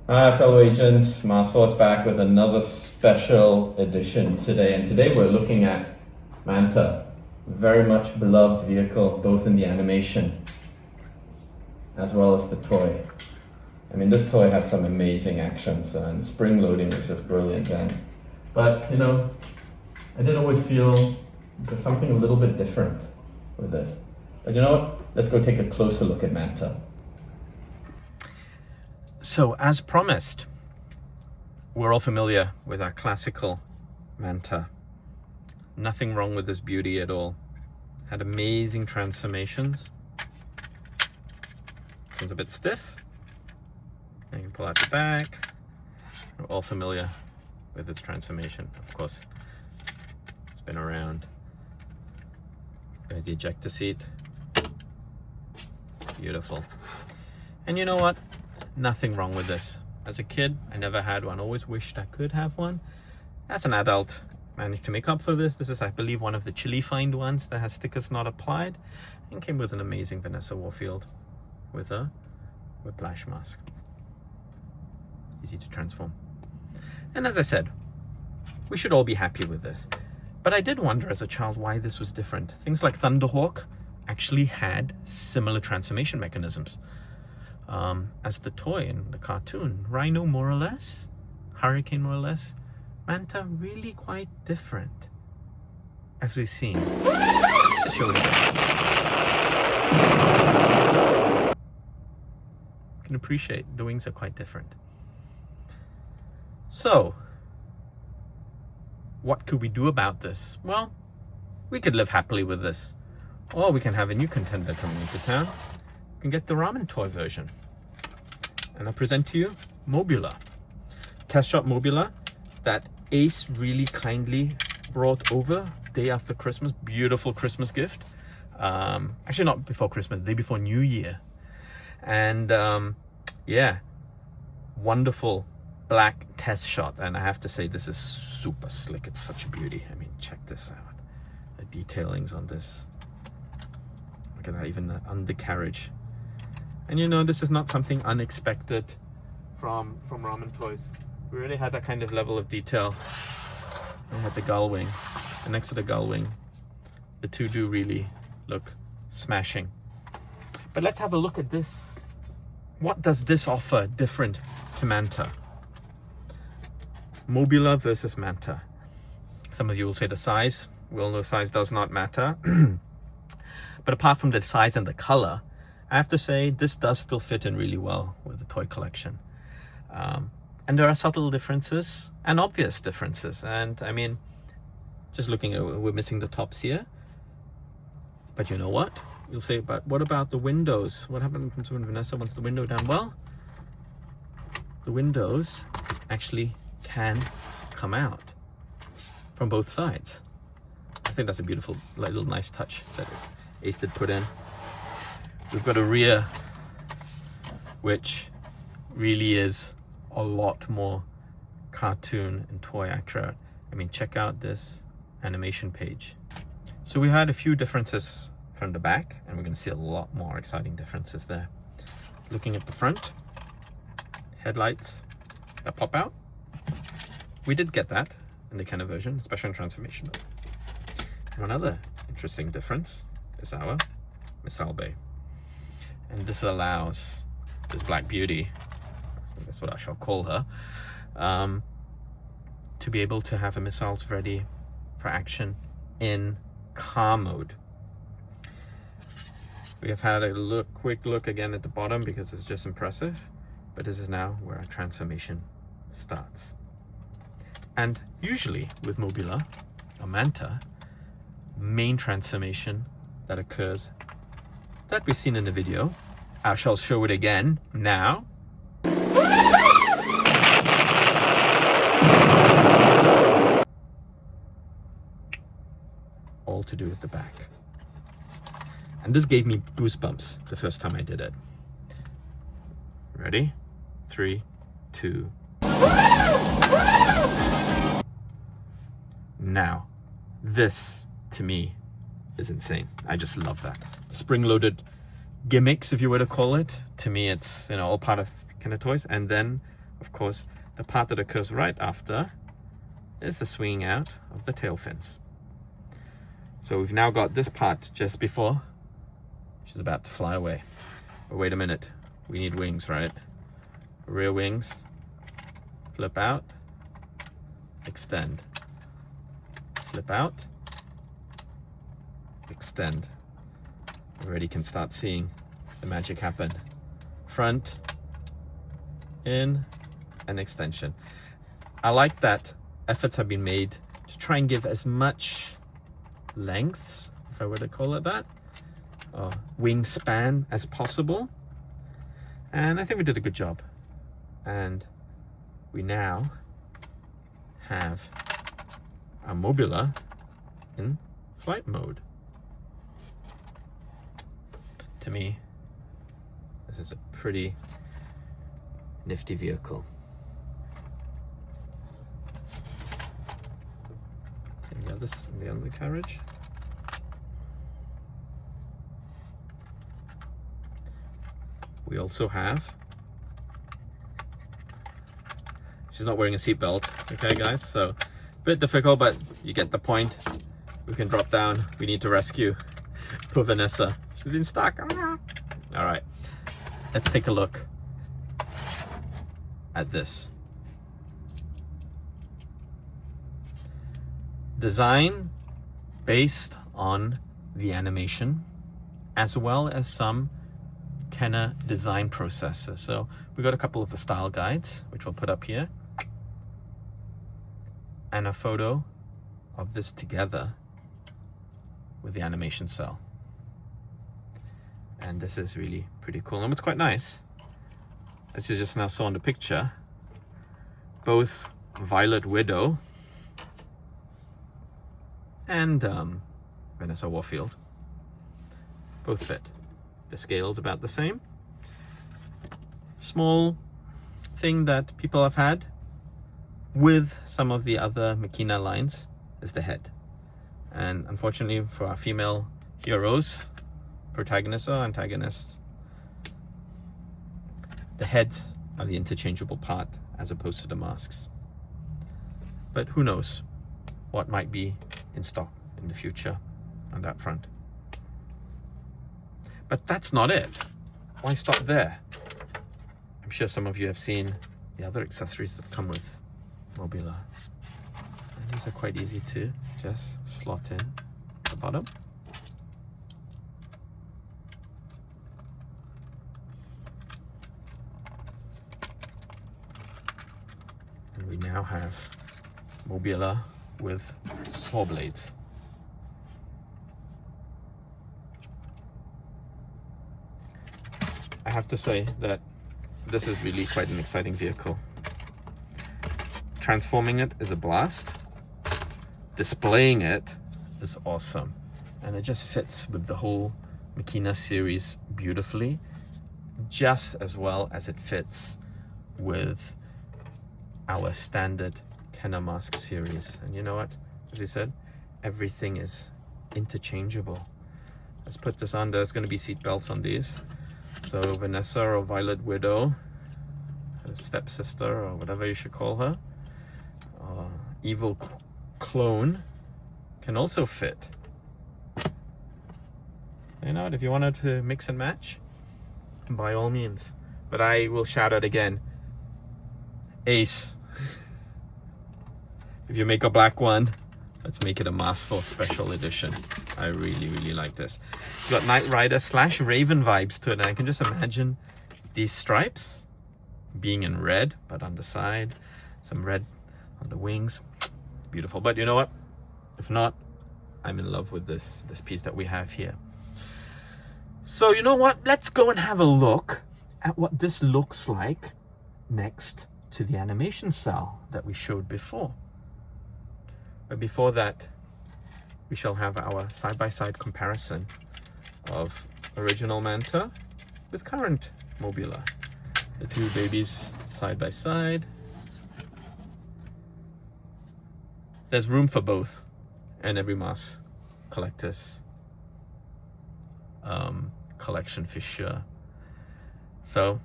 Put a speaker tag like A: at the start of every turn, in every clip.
A: Hi fellow agents, MASKFORCE back with another special edition today, and today we're looking at Manta, very much beloved vehicle both in the animation as well as the toy. I mean, this toy had some amazing actions and spring loading was just brilliant then. But you know, I did always feel there's something a little bit different with this. But you know what? Let's go take a closer look at Manta. So, as promised, we're all familiar with our classical Manta. Nothing wrong with this beauty at all. Had amazing transformations. This one's a bit stiff. And you can pull out the back. We're all familiar with its transformation. Of course, it's been around. There's the ejector seat. Beautiful. And you know what? Nothing wrong with this. As a kid, I never had one. Always wished I could have one. As an adult, managed to make up for this. This is, I believe, one of the Chili Find ones that has stickers not applied, and came with an amazing Vanessa Warfield with a whiplash mask. Easy to transform. And as I said, we should all be happy with this. But I did wonder as a child why this was different. Things like Thunderhawk actually had similar transformation mechanisms. As the toy in the cartoon. Rhino more or less, Hurricane more or less, Manta really quite different, as we've seen. Let's just show it again. You can appreciate the wings are quite different. So, what could we do about this? Well, we could live happily with this, or we can have a new contender coming into town. You can get the Ramen Toy version. And I present to you Mobula. Test shot Mobula that Ace really kindly brought over day after Christmas. Beautiful Christmas gift. Actually not before Christmas, the day before New Year. And yeah, wonderful black test shot. And I have to say, this is super slick. It's such a beauty. I mean, check this out. The detailings on this. Look at that, even the undercarriage. And you know, this is not something unexpected from Ramen Toys. We really had that kind of level of detail. We had the gull wing, and next to the gull wing, the two do really look smashing. But let's have a look at this. What does this offer different to Manta? Mobula versus Manta. Some of you will say the size. We all know size does not matter. But apart from the size and the color, I have to say this does still fit in really well with the toy collection. And there are subtle differences and obvious differences. And I mean, just looking at, we're missing the tops here. But you know what? You'll say, but what about the windows? What happens when Vanessa wants the window down? Well, the windows actually can come out from both sides. I think that's a beautiful, little nice touch that Ace did put in. We've got a rear, which really is a lot more cartoon and toy accurate. I mean, check out this animation page. So we had a few differences from the back, and we're going to see a lot more exciting differences there. Looking at the front, headlights that pop out. We did get that in the Kenner version, special transformation. One other interesting difference is our M.A.S.K. And this allows this Black Beauty, that's what I shall call her, to be able to have her missiles ready for action in car mode. We have had a quick look again at the bottom because it's just impressive, but this is now where our transformation starts. And usually with Mobula or Manta, main transformation that occurs that we've seen in the video. I shall show it again now. All to do with the back. And this gave me goosebumps the first time I did it. Ready? 3, 2. Now, this to me is insane. I just love that. The spring-loaded gimmicks, if you were to call it. To me, it's, you know, all part of Kenner Toys. And then of course, the part that occurs right after is the swinging out of the tail fins. So we've now got this part just before she's about to fly away. But wait a minute, we need wings, right? Rear wings, flip out, extend, flip out, extend. Already can start seeing the magic happen. Front, in, and extension. I like that efforts have been made to try and give as much lengths, if I were to call it that, wingspan as possible. And I think we did a good job. And we now have our Mobula in flight mode. To me, this is a pretty nifty vehicle. In the undercarriage. We also have, she's not wearing a seatbelt, okay guys, so a bit difficult, but you get the point. We can drop down. We need to rescue poor Vanessa. She's been stuck. All right, let's take a look at this. Design based on the animation, as well as some Kenner design processes. So we got a couple of the style guides, which we'll put up here, and a photo of this together with the animation cell. And this is really pretty cool. And what's quite nice, as you just now saw in the picture, both Violet Widow and Vanessa Warfield both fit. The scale's about the same. Small thing that people have had with some of the other Makina lines is the head. And unfortunately for our female heroes, protagonists or antagonists, the heads are the interchangeable part as opposed to the masks. But who knows what might be in stock in the future on that front. But that's not it. Why stop there? I'm sure some of you have seen the other accessories that come with Mobula. And these are quite easy to just slot in at the bottom. And we now have Mobula with saw blades. I have to say that this is really quite an exciting vehicle. Transforming it is a blast. Displaying it is awesome. And it just fits with the whole Makina series beautifully, just as well as it fits with our standard Kenner M.A.S.K series. And you know what? As we said, everything is interchangeable. Let's put this on. There's going to be seat belts on these. So Vanessa or Violet Widow, her stepsister or whatever you should call her, evil clone, can also fit. You know, if you wanted to mix and match, by all means. But I will shout out again, Ace. If you make a black one, let's make it a MASKFORCE special edition. I really, really like this. It's got Knight Rider / Raven vibes to it. And I can just imagine these stripes being in red, but on the side, some red on the wings. Beautiful. But you know what? If not, I'm in love with this piece that we have here. So you know what? Let's go and have a look at what this looks like next to the animation cell that we showed before. But before that, we shall have our side-by-side comparison of original Manta with current Mobula. The two babies side by side. There's room for both, and every M.A.S.K collector's collection for sure. So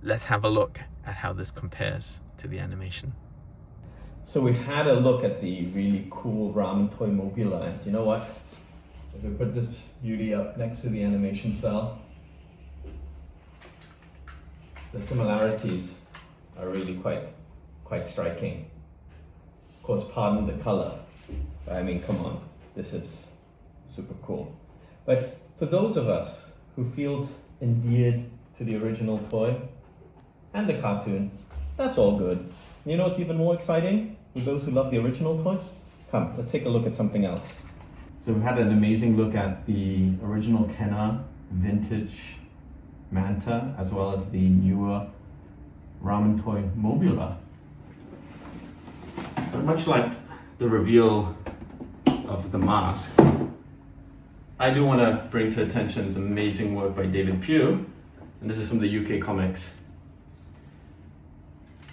A: let's have a look at how this compares to the animation.
B: So we've had a look at the really cool Ramen Toy Mobula, and you know what? If we put this beauty up next to the animation cell, the similarities are really quite striking. Of course, pardon the color. I mean, come on, this is super cool. But for those of us who feel endeared to the original toy and the cartoon, that's all good. You know what's even more exciting for those who love the original toy? Come, let's take a look at something else. So we've had an amazing look at the original Kenner vintage Manta, as well as the newer Ramen Toy Mobula. But much like the reveal of the mask, I do want to bring to attention some amazing work by David Pugh, and this is from the UK Comics.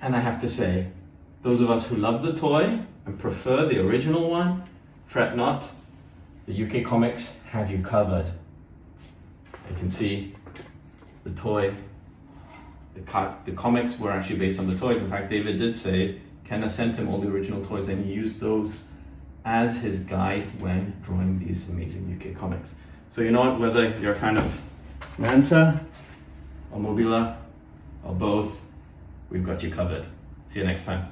B: And I have to say, those of us who love the toy and prefer the original one, fret not, the UK Comics have you covered. You can see the toy, the comics were actually based on the toys. In fact, David did say Kenner sent him all the original toys and he used those as his guide when drawing these amazing UK comics. So you know what, whether you're a fan of Manta or Mobula or both, we've got you covered. See you next time.